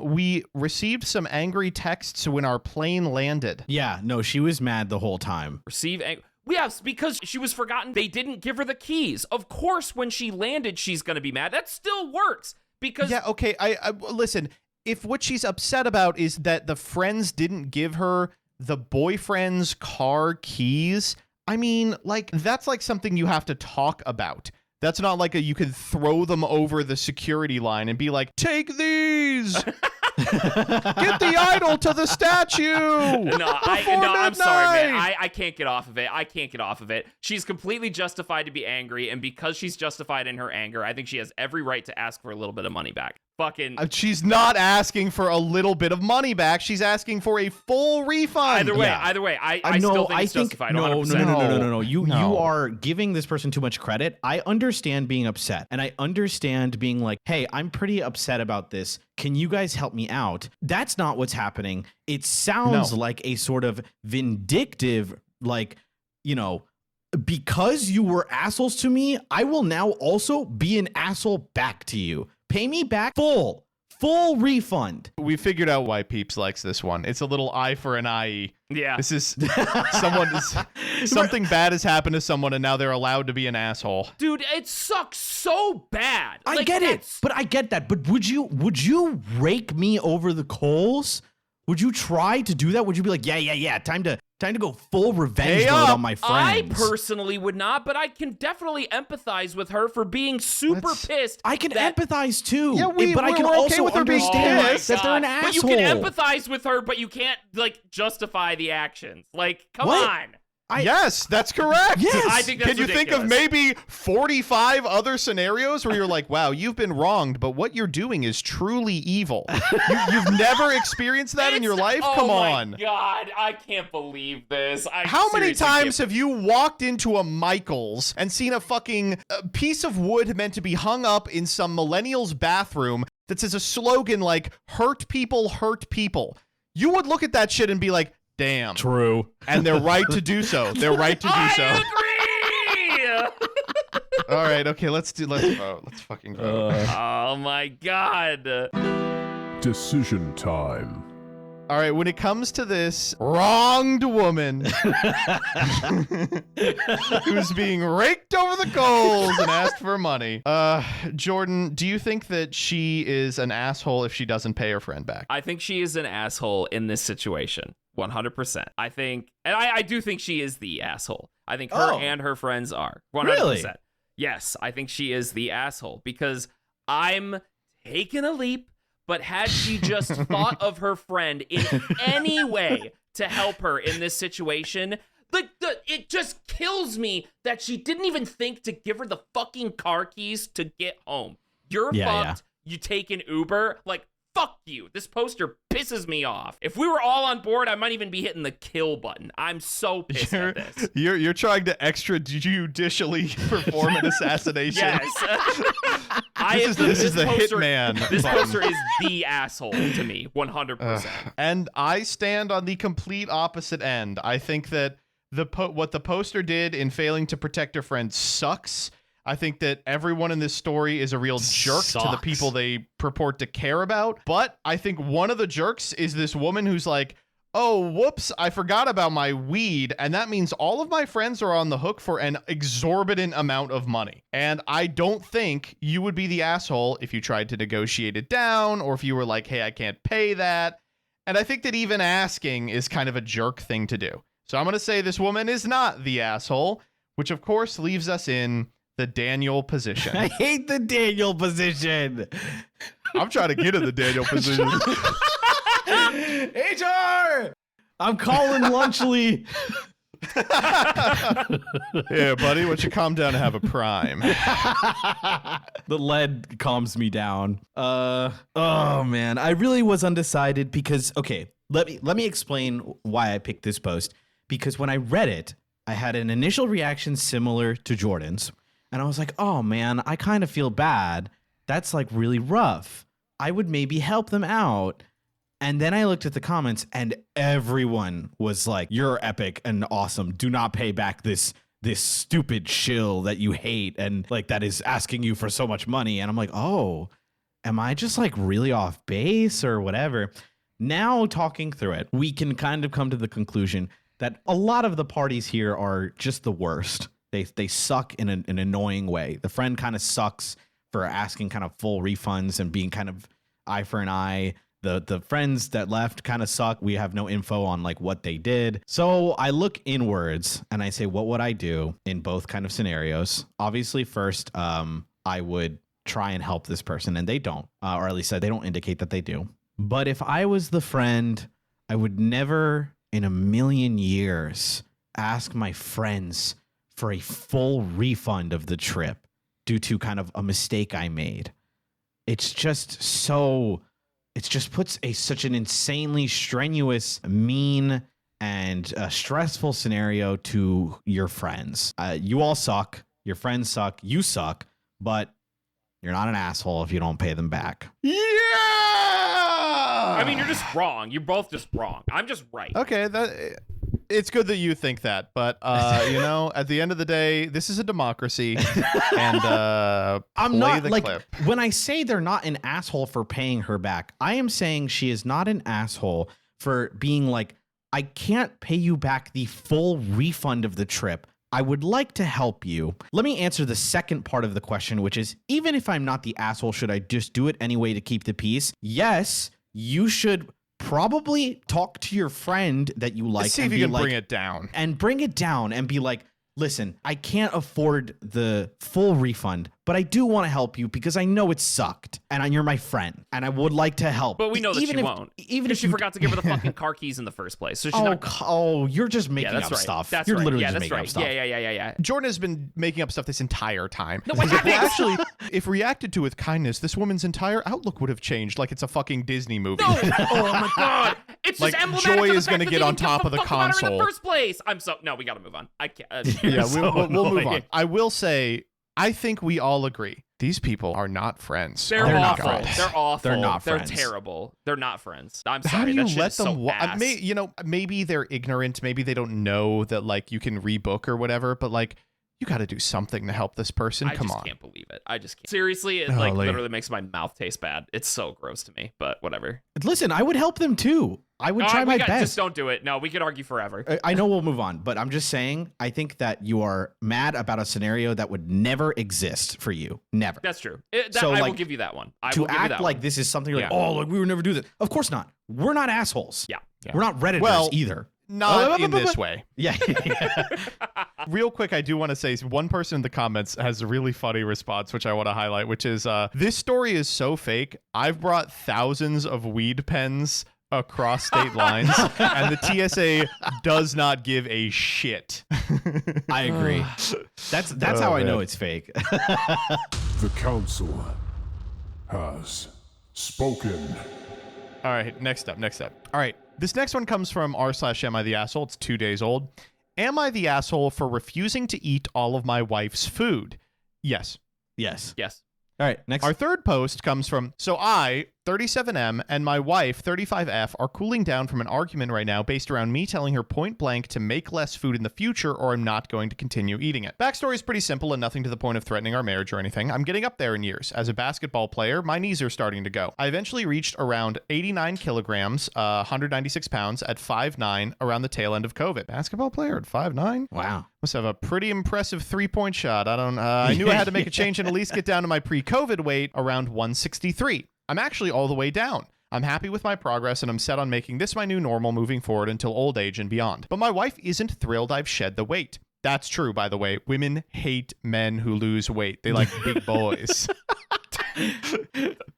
We received some angry texts when our plane landed. Yeah, no, she was mad the whole time. Receive anger. Yes, because she was forgotten. They didn't give her the keys. Of course, when she landed, she's going to be mad. That still works because Yeah, okay. I listen, if what she's upset about is that the friends didn't give her the boyfriend's car keys, I mean, like, that's like something you have to talk about. That's not like you can throw them over the security line and be like, take these. Get the idol to the statue. I'm sorry, man. I can't get off of it. I can't get off of it. She's completely justified to be angry, and because she's justified in her anger, I think she has every right to ask for a little bit of money back. Fucking. She's not asking for a little bit of money back. She's asking for a full refund. Either way, I still think it's justified. 100%. No. You are giving this person too much credit. I understand being upset, and I understand being like, hey, I'm pretty upset about this. Can you guys help me out? That's not what's happening. It sounds like a sort of vindictive, like, you know, because you were assholes to me, I will now also be an asshole back to you. Pay me back full refund. We figured out why Peeps likes this one. It's a little eye for an eye. Yeah. This is something bad has happened to someone and now they're allowed to be an asshole. Dude, it sucks so bad. I get it. But I get that. But would you rake me over the coals? Would you try to do that? Would you be like, yeah, time to go full revenge mode on my friends? I personally would not, but I can definitely empathize with her for being super pissed. I can empathize too. Yeah, but I can we're also okay with her being understand pissed. that they're an asshole. But you can empathize with her, but you can't like justify the actions. Like, come What? on. Yes, that's correct. Yes. I think that's Can you think of maybe 45 other scenarios where you're like, wow, you've been wronged, but what you're doing is truly evil? You've never experienced that in your life? Come on. Oh my God, I can't believe this. How many times have you walked into a Michael's and seen a fucking piece of wood meant to be hung up in some millennial's bathroom that says a slogan like, hurt people, hurt people? You would look at that shit and be like, damn. True. And they're right to do so. They're right to do so. I agree. All right, okay, let's vote. Let's fucking vote. Oh my God. Decision time. All right, when it comes to this wronged woman who's being raked over the coals and asked for money, Jordan, do you think that she is an asshole if she doesn't pay her friend back? I think she is an asshole in this situation. 100%. I think, and I do think she is the asshole. I think her and her friends are. 100%. Really? Yes, I think she is the asshole because I'm taking a leap, but had she just thought of her friend in any way to help her in this situation, it just kills me that she didn't even think to give her the fucking car keys to get home. You're fucked. Yeah. You take an Uber. Like, fuck you. This poster pisses me off. If we were all on board, I might even be hitting the kill button. I'm so pissed at this. You're trying to extrajudicially perform an assassination. Yes. This is the poster, hitman. This button. poster is the asshole to me, 100%. And I stand on the complete opposite end. I think that what the poster did in failing to protect her friend sucks. I think that everyone in this story is a real jerk to the people they purport to care about. But I think one of the jerks is this woman who's like, oh, whoops, I forgot about my weed. And that means all of my friends are on the hook for an exorbitant amount of money. And I don't think you would be the asshole if you tried to negotiate it down or if you were like, hey, I can't pay that. And I think that even asking is kind of a jerk thing to do. So I'm going to say this woman is not the asshole, which of course leaves us in the Daniel position. I hate the Daniel position. I'm trying to get in the Daniel position. HR! I'm calling Lunchly. Yeah, buddy, why don't you calm down and have a prime? The lead calms me down. Oh man, I really was undecided because let me explain why I picked this post. Because when I read it, I had an initial reaction similar to Jordan's. And I was like, oh man, I kind of feel bad. That's like really rough. I would maybe help them out. And then I looked at the comments and everyone was like, you're epic and awesome. Do not pay back this stupid shill that you hate and like that is asking you for so much money. And I'm like, oh, am I just like really off base or whatever? Now talking through it, we can kind of come to the conclusion that a lot of the parties here are just the worst. They suck in an annoying way. The friend kind of sucks for asking kind of full refunds and being kind of eye for an eye. The friends that left kind of suck. We have no info on like what they did. So I look inwards and I say, what would I do in both kind of scenarios? Obviously, first, I would try and help this person, and they don't, or at least they don't indicate that they do. But if I was the friend, I would never in a million years ask my friends for a full refund of the trip due to kind of a mistake I made. It just puts such an insanely strenuous, mean, and stressful scenario to your friends. You all suck. Your friends suck. You suck. But you're not an asshole if you don't pay them back. Yeah! I mean, you're just wrong. You're both just wrong. I'm just right. Okay, It's good that you think that, but you know, at the end of the day, this is a democracy, and I'm not the like clip. when I say they're not an asshole for paying her back, I am saying she is not an asshole for being like, I can't pay you back the full refund of the trip. I would like to help you. Let me answer the second part of the question, which is, even if I'm not the asshole, should I just do it anyway to keep the peace? Yes, you should probably talk to your friend that you like. See and if you be can like, bring it down. And bring it down and be like, listen, I can't afford the full refund, but I do want to help you because I know it sucked and you're my friend and I would like to help. But we know that even she if, won't. Even if she forgot to give her the fucking car keys in the first place. So she's you're just making that's up right. stuff. That's You're right. literally Yeah, just that's making right. up stuff. Yeah. Jordan has been making up stuff this entire time. No, I haven't. Actually, if reacted to with kindness, this woman's entire outlook would have changed, like it's a fucking Disney movie. No. Oh my god. It's Like, just emblematic Joy of the is fact gonna that get they on didn't give top a of the fuck about her in console. the first place. No, we gotta move on. I can't. Yeah, we'll move on. annoying. I will say, I think we all agree these people are not friends. They're Oh my awful. God. They're awful. They're not They're friends. terrible. They're not friends. I'm sorry. How do you that shit let is them? so ass. You know, maybe they're ignorant. Maybe they don't know that like you can rebook or whatever. But like, you got to do something to help this person. I Come just on. can't believe it. I just can't. Seriously, it Golly. literally makes my mouth taste bad. It's so gross to me, but whatever. Listen, I would help them too. I would try my best. Just don't do it. No, we could argue forever. I know we'll move on, but I'm just saying, I think that you are mad about a scenario that would never exist for you. Never. That's true. So, I will like, give you that one. I to will give you act that like one. this is something like, Yeah. oh, like we would never do this. Of course not. We're not assholes. Yeah. We're not Redditors Well, either. Not in this way. Yeah. Real quick, I do want to say one person in the comments has a really funny response, which I want to highlight, which is this story is so fake. I've brought thousands of weed pens across state lines, and the TSA does not give a shit. I agree. That's how I know it's fake. The council has spoken. All right, next up. All right, this next one comes from r/am I the asshole. It's 2 days old. Am I the asshole for refusing to eat all of my wife's food? Yes. Yes. Yes. All right, next. Our third post comes from, so I, 37M, and my wife, 35F, are cooling down from an argument right now based around me telling her point blank to make less food in the future or I'm not going to continue eating it. Backstory is pretty simple and nothing to the point of threatening our marriage or anything. I'm getting up there in years. As a basketball player, my knees are starting to go. I eventually reached around 89 kilograms, 196 pounds at 5'9", around the tail end of COVID. Basketball player at 5'9"? Wow. Must have a pretty impressive three-point shot. I knew I had to make a change and at least get down to my pre-COVID weight around 163. I'm actually all the way down. I'm happy with my progress and I'm set on making this my new normal moving forward until old age and beyond. But my wife isn't thrilled I've shed the weight. That's true, by the way. Women hate men who lose weight. They like big boys.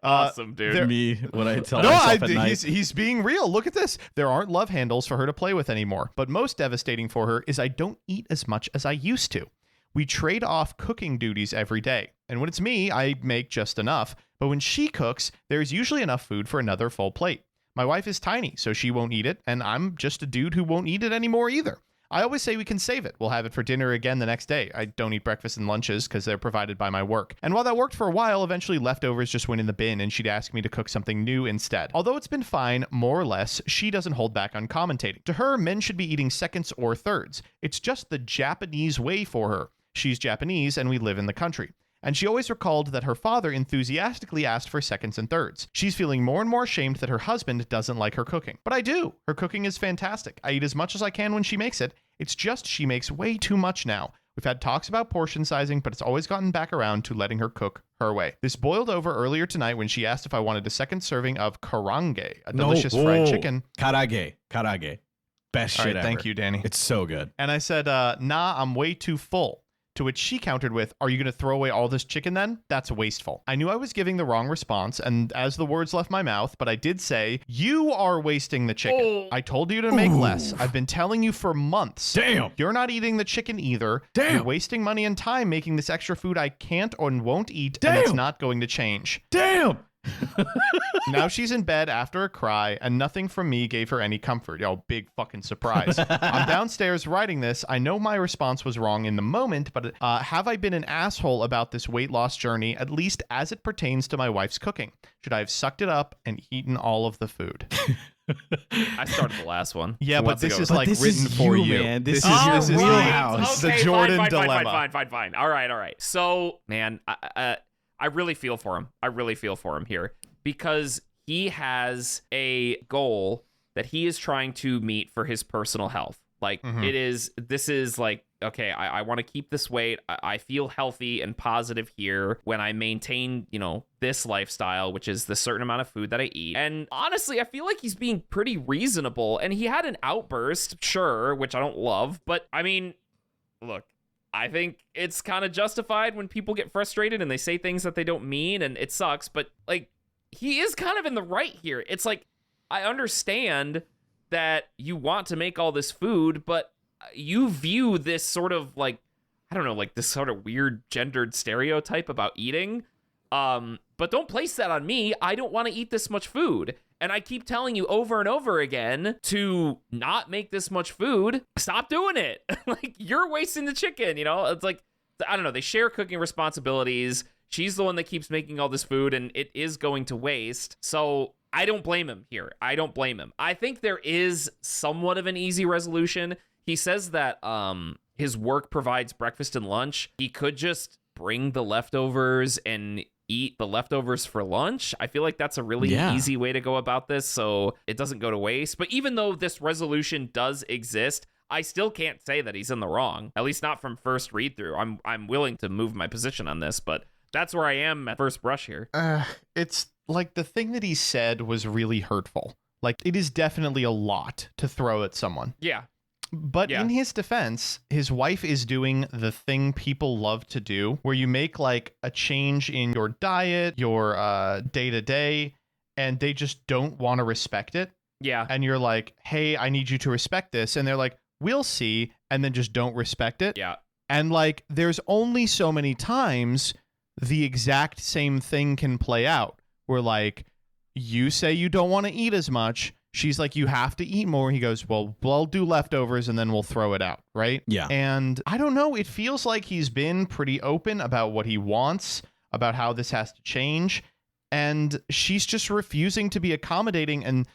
Awesome, dude. Me when I tell No, myself at night. he's being real. Look at this. There aren't love handles for her to play with anymore. But most devastating for her is I don't eat as much as I used to. We trade off cooking duties every day. And when it's me, I make just enough. But when she cooks, there's usually enough food for another full plate. My wife is tiny, so she won't eat it. And I'm just a dude who won't eat it anymore either. I always say we can save it. We'll have it for dinner again the next day. I don't eat breakfast and lunches because they're provided by my work. And while that worked for a while, eventually leftovers just went in the bin and she'd ask me to cook something new instead. Although it's been fine, more or less, she doesn't hold back on commentating. To her, men should be eating seconds or thirds. It's just the Japanese way for her. She's Japanese and we live in the country. And she always recalled that her father enthusiastically asked for seconds and thirds. She's feeling more and more ashamed that her husband doesn't like her cooking. But I do. Her cooking is fantastic. I eat as much as I can when she makes it. It's just she makes way too much now. We've had talks about portion sizing, but it's always gotten back around to letting her cook her way. This boiled over earlier tonight when she asked if I wanted a second serving of karange, a delicious fried chicken. Karage. Best All shit right, ever. thank you, Danny. It's so good. And I said, nah, I'm way too full. To which she countered with, are you going to throw away all this chicken then? That's wasteful. I knew I was giving the wrong response, and as the words left my mouth, but I did say, you are wasting the chicken. Oh. I told you to make less. I've been telling you for months. Damn. You're not eating the chicken either. Damn. You're wasting money and time making this extra food I can't or won't eat, and it's not going to change. Damn. Now she's in bed after a cry, and nothing from me gave her any comfort. Yo, big fucking surprise. I'm downstairs writing this. I know my response was wrong in the moment, but have I been an asshole about this weight loss journey, at least as it pertains to my wife's cooking? Should I have sucked it up and eaten all of the food? I started the last one. Yeah, but this is But like this written is for you, you. man. This is All your wheelhouse. The Jordan fine, dilemma. Fine. All right. So, man, I really feel for him. I really feel for him here because he has a goal that he is trying to meet for his personal health. Like this is like, okay, I want to keep this weight. I feel healthy and positive here when I maintain, this lifestyle, which is the certain amount of food that I eat. And honestly, I feel like he's being pretty reasonable. And he had an outburst, sure, which I don't love. But I mean, look, I think it's kind of justified when people get frustrated and they say things that they don't mean, and it sucks. But like, he is kind of in the right here. It's like, I understand that you want to make all this food, but you view this sort of like, I don't know, like this sort of weird gendered stereotype about eating. But don't place that on me. I don't want to eat this much food. And I keep telling you over and over again to not make this much food. Stop doing it. Like, you're wasting the chicken, It's like, I don't know. They share cooking responsibilities. She's the one that keeps making all this food, and it is going to waste. So I don't blame him here. I don't blame him. I think there is somewhat of an easy resolution. He says that his work provides breakfast and lunch. He could just bring the leftovers and eat the leftovers for lunch. I feel like that's a really easy way to go about this, so it doesn't go to waste. But even though this resolution does exist, I still can't say that he's in the wrong, at least not from first read through. I'm willing to move my position on this, but that's where I am at first brush here. It's like the thing that he said was really hurtful. Like, it is definitely a lot to throw at someone. Yeah. But in his defense, his wife is doing the thing people love to do, where you make like a change in your diet, your day to day, and they just don't want to respect it. Yeah. And you're like, hey, I need you to respect this. And they're like, we'll see. And then just don't respect it. Yeah. And like, there's only so many times the exact same thing can play out where like, you say you don't want to eat as much. She's like, you have to eat more. He goes, well, we'll do leftovers and then we'll throw it out. Right. Yeah. And I don't know. It feels like he's been pretty open about what he wants, about how this has to change. And she's just refusing to be accommodating and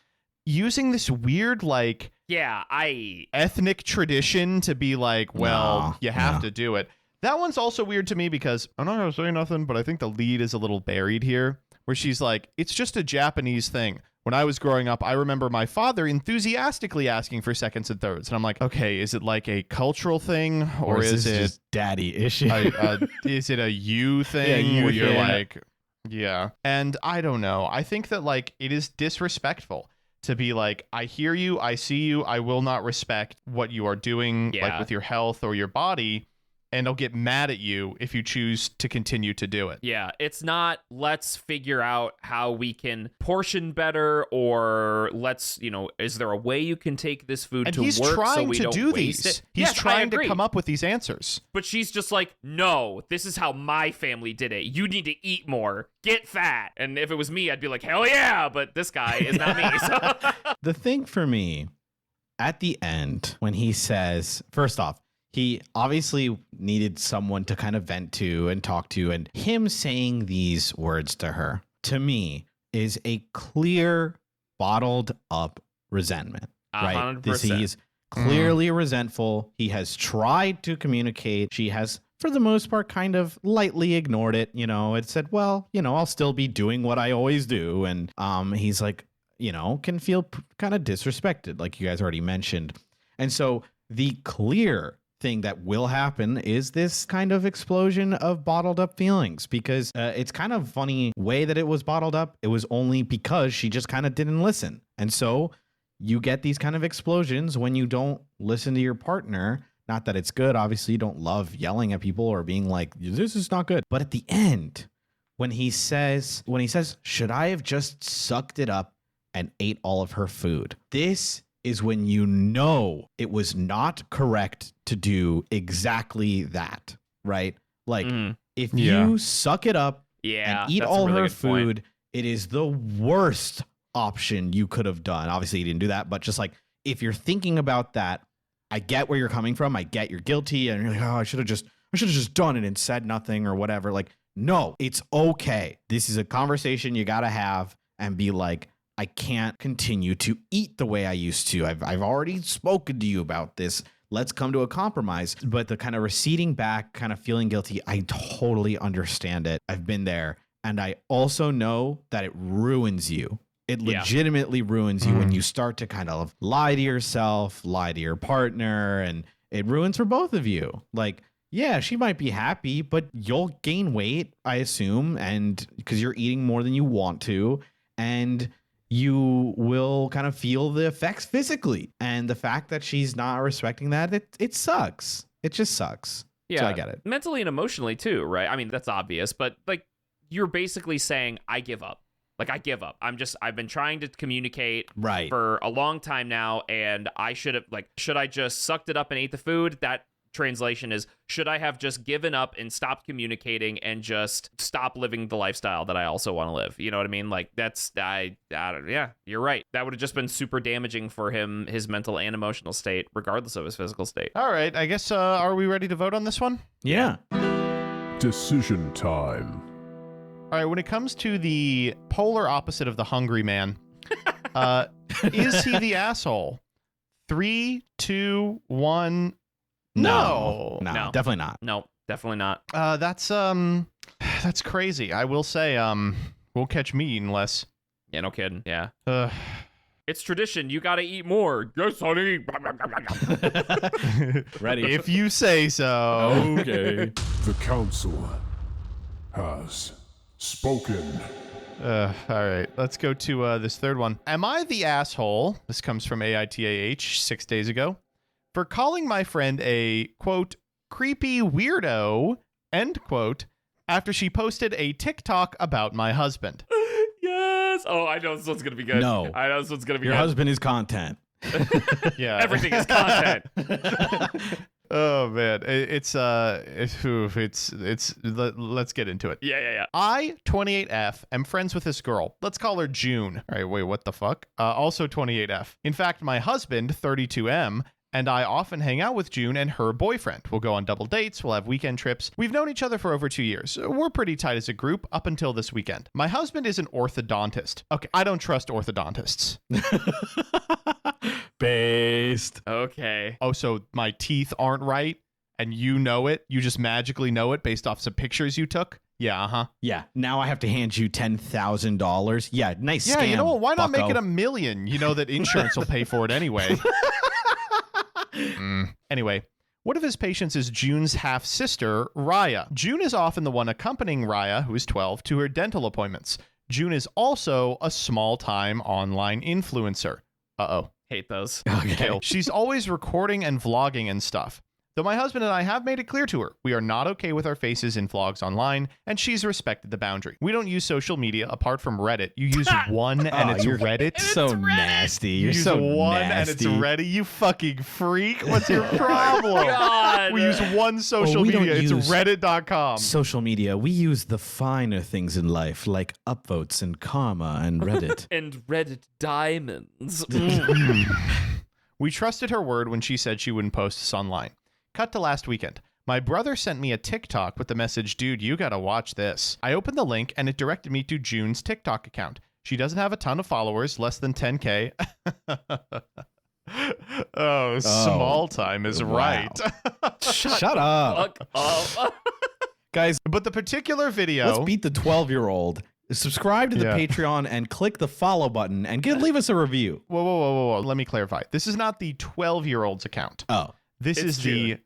using this weird, like, ethnic tradition to be like, well, you have to do it. That one's also weird to me because I'm not going to say nothing, but I think the lead is a little buried here, where she's like, it's just a Japanese thing. When I was growing up, I remember my father enthusiastically asking for seconds and thirds. And I'm like, okay, is it like a cultural thing or is it just daddy issue? Is it a you thing where you're like, yeah. And I don't know. I think that like it is disrespectful to be like, I hear you, I see you, I will not respect what you are doing like with your health or your body. And I'll get mad at you if you choose to continue to do it. Yeah, it's not let's figure out how we can portion better or let's, is there a way you can take this food and to he's work trying so we to don't do waste these. it? He's Yes, trying to come up with these answers. But she's just like, no, this is how my family did it. You need to eat more. Get fat. And if it was me, I'd be like, hell yeah. But this guy is not me. So. The thing for me at the end when he says, first off, he obviously needed someone to kind of vent to and talk to, and him saying these words to her, to me, is a clear, bottled up resentment, right? 100%. He's clearly resentful. He has tried to communicate. She has, for the most part, kind of lightly ignored it. It said, well, I'll still be doing what I always do. And he's like, can feel kind of disrespected, like you guys already mentioned. And so the clear thing that will happen is this kind of explosion of bottled up feelings, because it's kind of funny way that it was bottled up. It was only because she just kind of didn't listen. And so you get these kind of explosions when you don't listen to your partner. Not that it's good. Obviously, you don't love yelling at people or being like, this is not good. But at the end, when he says, should I have just sucked it up and ate all of her food? This is when it was not correct to do exactly that, right? Like, if you suck it up and eat all her food, it is the worst option you could have done. Obviously, you didn't do that, but just like if you're thinking about that, I get where you're coming from. I get you're guilty and you're like, oh, I should have just done it and said nothing or whatever. Like, no, it's okay. This is a conversation you got to have and be like, I can't continue to eat the way I used to. I've already spoken to you about this. Let's come to a compromise. But the kind of receding back, kind of feeling guilty, I totally understand it. I've been there. And I also know that it ruins you. It legitimately ruins you when you start to kind of lie to yourself, lie to your partner, and it ruins for both of you. Like, yeah, she might be happy, but you'll gain weight, I assume, and because you're eating more than you want to, and you will kind of feel the effects physically. And the fact that she's not respecting that, it sucks. It just sucks. Yeah, so I get it. Mentally and emotionally too, right? I mean, that's obvious, but like you're basically saying, I give up. Like, I give up. I've been trying to communicate for a long time now, and I should I just sucked it up and ate the food? That translation is, should I have just given up and stopped communicating and just stop living the lifestyle that I also want to live? You know what I mean? Like, yeah, you're right. That would have just been super damaging for him, his mental and emotional state, regardless of his physical state. All right, I guess, are we ready to vote on this one? Yeah. Decision time. All right, when it comes to the polar opposite of the hungry man, is he the asshole? 3, 2, 1. No, definitely not. No, definitely not. That's crazy. I will say, won't catch me eating less. Yeah, no kidding. Yeah. It's tradition. You got to eat more. Yes, honey. Ready. If you say so. Okay. The council has spoken. All right, let's go to this third one. Am I the asshole? This comes from AITAH 6 days ago. For calling my friend a, quote, creepy weirdo, end quote, after she posted a TikTok about my husband. Yes. Oh, I know this one's going to be good. No. I know this one's going to be Your good. husband is content. Yeah. Everything is content. Oh man, let's get into it. Yeah. I, 28F, am friends with this girl. Let's call her June. All right, wait, what the fuck? Also 28F. In fact, my husband, 32M, and I often hang out with June and her boyfriend. We'll go on double dates. We'll have weekend trips. We've known each other for over 2 years. We're pretty tight as a group up until this weekend. My husband is an orthodontist. Okay, I don't trust orthodontists. Based. Okay. Oh, so my teeth aren't right and you know it? You just magically know it based off some pictures you took? Yeah, uh-huh. Yeah, now I have to hand you $10,000. Yeah, nice scam, you know what? Why not bucko. make it $1 million? You know that insurance will pay for it anyway. Anyway, one of his patients is June's half-sister, Raya. June is often the one accompanying Raya, who is 12, to her dental appointments. June is also a small-time online influencer. Uh-oh. Hate those. Okay. She's always recording and vlogging and stuff. Though my husband and I have made it clear to her, we are not okay with our faces in vlogs online, and she's respected the boundary. We don't use social media apart from Reddit. You use one and it's Reddit. So nasty. You You're use so one nasty. and it's Reddit. You fucking freak. What's your problem? God. We use one social we don't media. It's use reddit.com. Social media, we use the finer things in life, like upvotes and karma and Reddit. And Reddit diamonds. We trusted her word when she said she wouldn't post us online. Cut to last weekend. My brother sent me a TikTok with the message, dude, you gotta watch this. I opened the link and it directed me to June's TikTok account. She doesn't have a ton of followers, less than 10K. Oh, small time is wow. right. Shut up. Fuck up. Guys, But the particular video... let's beat the 12-year-old. Subscribe to the Yeah. Patreon and click the follow button and leave us a review. Whoa. Let me clarify. This is not the 12-year-old's account. Oh. This It's is the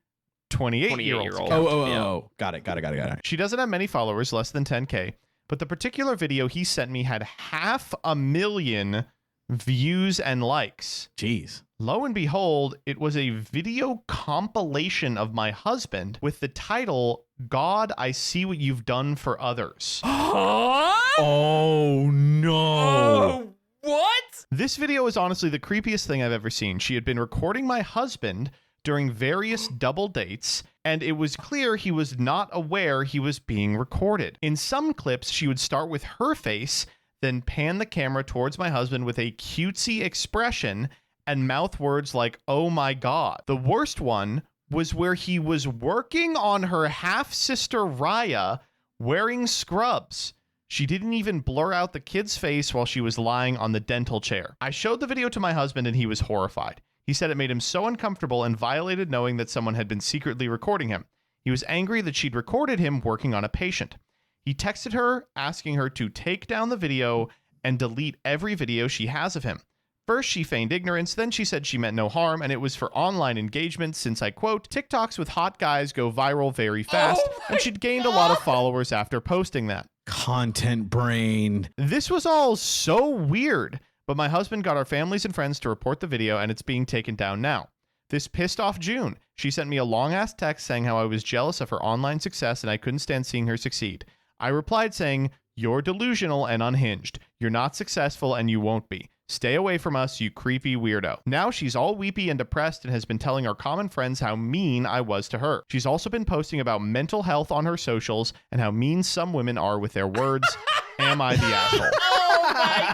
28-year-old's 28-year-old. account. Oh. Got it. She doesn't have many followers, less than 10K, but the particular video he sent me had 500,000 views and likes. Jeez. Lo and behold, it was a video compilation of my husband with the title, God, I See What You've Done for Others. Huh? Oh, no. Oh, what? This video is honestly the creepiest thing I've ever seen. She had been recording my husband during various double dates, and it was clear he was not aware he was being recorded. In some clips, she would start with her face, then panned the camera towards my husband with a cutesy expression and mouth words like, "Oh my God." The worst one was where he was working on her half-sister Raya wearing scrubs. She didn't even blur out the kid's face while she was lying on the dental chair. I showed the video to my husband and he was horrified. He said it made him so uncomfortable and violated knowing that someone had been secretly recording him. He was angry that she'd recorded him working on a patient. He texted her asking her to take down the video and delete every video she has of him. First, she feigned ignorance, then she said she meant no harm, and it was for online engagement since, I quote, "TikToks with hot guys go viral very fast," and she'd gained a lot of followers after posting that. Content brain. This was all so weird, but my husband got our families and friends to report the video, and it's being taken down now. This pissed off June. She sent me a long-ass text saying how I was jealous of her online success and I couldn't stand seeing her succeed. I replied saying, "You're delusional and unhinged. You're not successful and you won't be. Stay away from us, you creepy weirdo." Now she's all weepy and depressed and has been telling our common friends how mean I was to her. She's also been posting about mental health on her socials and how mean some women are with their words. Am I the asshole? Oh my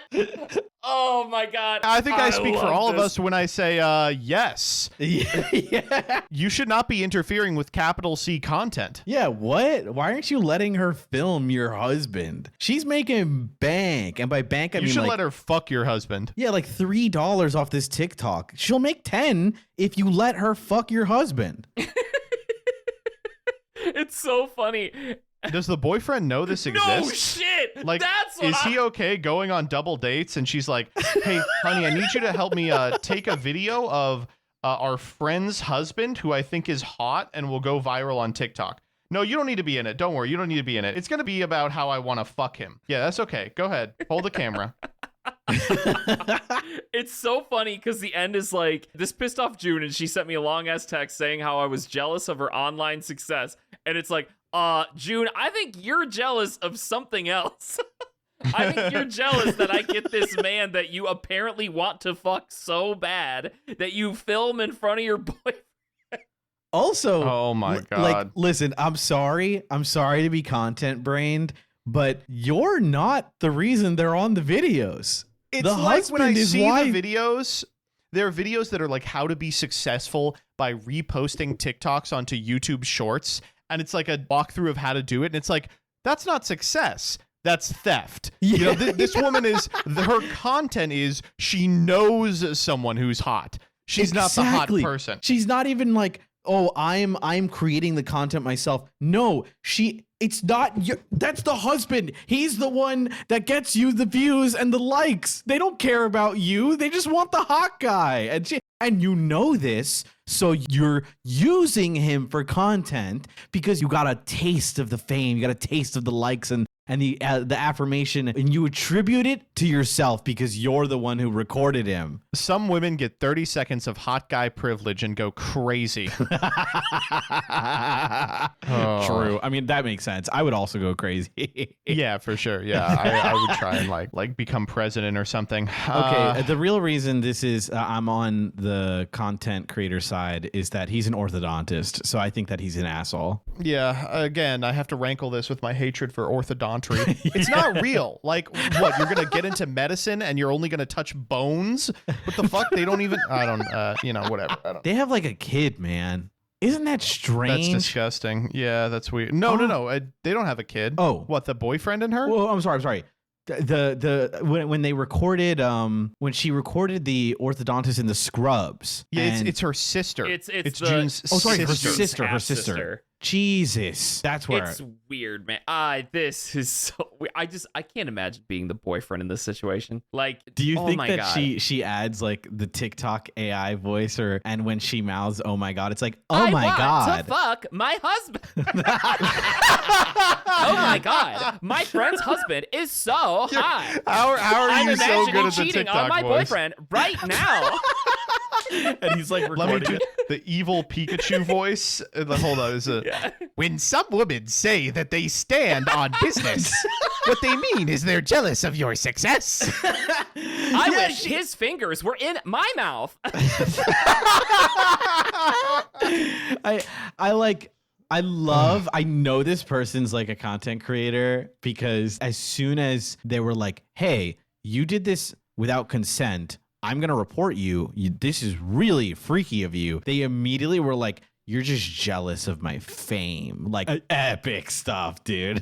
God. Oh my God. I think I speak for love all of this. us when I say, yes. Yeah. You should not be interfering with capital C content. Yeah, what? Why aren't you letting her film your husband? She's making bank. And by bank, I You mean should like, let her fuck your husband. yeah, like $3 off this TikTok. She'll make 10 if you let her fuck your husband. It's so funny. Does the boyfriend know this exists? No shit. Like, That's what is he okay going on double dates? And she's like, "Hey, honey, I need you to help me take a video of our friend's husband, who I think is hot and will go viral on TikTok." No, you don't need to be in it. Don't worry. You don't need to be in it. It's going to be about how I want to fuck him. Yeah, that's okay. Go ahead. Hold the camera. It's so funny because the end is like, this pissed off June and she sent me a long ass text saying how I was jealous of her online success. And it's like, June, I think you're jealous of something else. I think you're jealous that I get this man that you apparently want to fuck so bad that you film in front of your boyfriend. Also, Oh my like, God. listen, I'm sorry to be content brained, but you're not the reason they're on the videos. It's the like when I husband is see why- the videos, there are videos that are like how to be successful by reposting TikToks onto YouTube Shorts. And it's like a walkthrough of how to do it. And it's like, that's not success. That's theft. You know, this woman is, her content is she knows someone who's hot. She's not the hot Exactly. person. She's not even like, oh, I'm creating the content myself. No, it's not your, that's the husband. He's the one that gets you the views and the likes. They don't care about you. They just want the hot guy. And you know this, so you're using him for content because you got a taste of the fame, you got a taste of the likes and the affirmation, and you attribute it to yourself because you're the one who recorded him. Some women get 30 seconds of hot guy privilege and go crazy. True. I mean, that makes sense. I would also go crazy. Yeah, for sure. Yeah, I would try and like become president or something. Okay, the real reason this is I'm on the content creator side is that he's an orthodontist, so I think that he's an asshole. Yeah, again, I have to rankle this with my hatred for orthodontics. It's not real. Like, what, you're gonna get into medicine and you're only gonna touch bones? What the fuck? They don't even, I don't, whatever. I don't. They have like a kid, man. Isn't that strange? That's disgusting. Yeah, that's weird. No, they don't have a kid. Oh. What, the boyfriend and her? Well, I'm sorry. When they recorded when she recorded the orthodontist in the scrubs. Yeah, and- it's her sister. It's the- June's Oh, sorry, her sister. sister. Her half-sister. sister. Jesus, that's where. It's weird, man. This is so weird. I can't imagine being the boyfriend in this situation. Like, Do you oh think my that God. she adds like the TikTok AI voice, and when she mouths "Oh my God," it's like "Oh my I God." want to fuck my husband. Oh my God, my friend's husband is so hot. How are I'm you so imagining good at the cheating TikTok on my voice? boyfriend right now. And he's like Let me recording do it. the evil Pikachu voice. Hold on. When some women say that they stand on business, what they mean is they're jealous of your success. I wish his fingers were in my mouth. I like I know this person's like a content creator because as soon as they were like, hey, you did this without consent, I'm going to report you. This is really freaky of you. They immediately were like, you're just jealous of my fame. Like epic stuff, dude.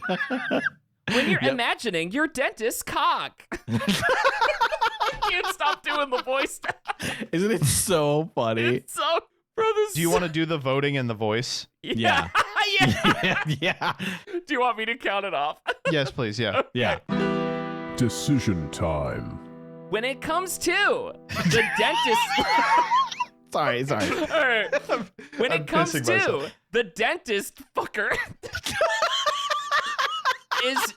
When you're imagining your dentist's cock. I can't stop doing the voice now. Isn't it so funny? It's so, bro, this Do you want to do the voting and the voice? Yeah. Yeah. Do you want me to count it off? Yes, please. Yeah. Yeah. Decision time. When it comes to the dentist. Sorry. All right. When I'm it comes pissing to myself. the dentist fucker is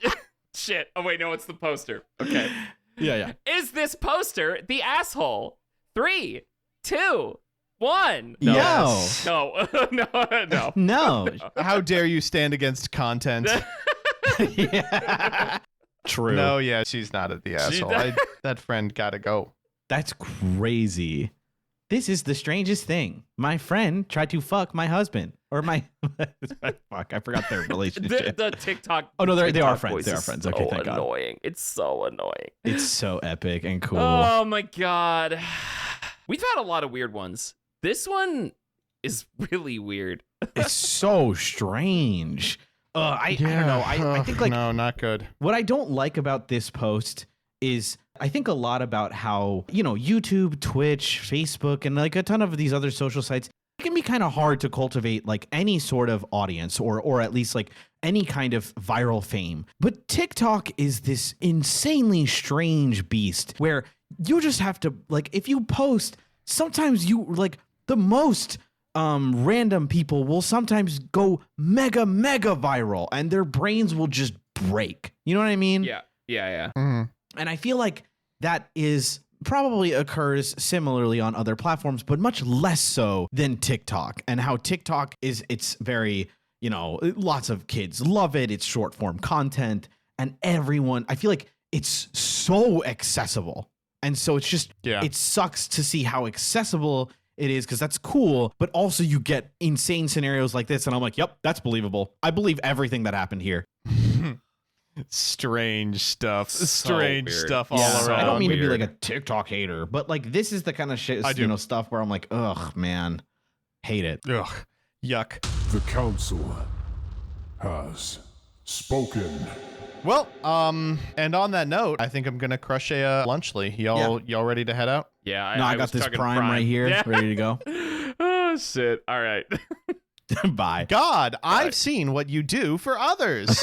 shit. Oh wait, no, it's the poster. Okay. Yeah. Is this poster the asshole? 3, 2, 1. No. Yes. No. No. No. How dare you stand against content? Yeah. True. No, yeah, she's not at the asshole. That friend gotta go. That's crazy. This is the strangest thing. My friend tried to fuck my husband. Or my fuck, I forgot their relationship. The TikTok. Oh no, they are TikTok friends. voice They are is friends. Okay, so thank God. annoying. It's so annoying. It's so epic and cool. Oh my God. We've had a lot of weird ones. This one is really weird. It's so strange. I don't know. I think like no, not good. what I don't like about this post is I think a lot about how, YouTube, Twitch, Facebook, and like a ton of these other social sites, it can be kind of hard to cultivate like any sort of audience or at least like any kind of viral fame. But TikTok is this insanely strange beast where you just have to like, if you post, sometimes you like the most random people will sometimes go mega viral and their brains will just break. You know what I mean? Yeah. Mhm. And I feel like that is probably occurs similarly on other platforms, but much less so than TikTok. And how TikTok it's very, lots of kids love it. It's short form content and everyone, I feel like it's so accessible. And so it's just, it sucks to see how accessible it is because that's cool. But also you get insane scenarios like this. And I'm like, yep, that's believable. I believe everything that happened here. Strange stuff. So Strange weird. stuff all Yeah, around. I don't mean to be weird. like a TikTok hater, but like this is the kind of shit, I do. stuff where I'm like, ugh, man, hate it. Ugh. Yuck. The council has spoken. Well, and on that note, I think I'm gonna crush a lunchly. Y'all ready to head out? Yeah. No, I got was this chugging prime right here, Yeah. ready to go. Oh, shit. All right. Bye. God, I've seen what you do for others.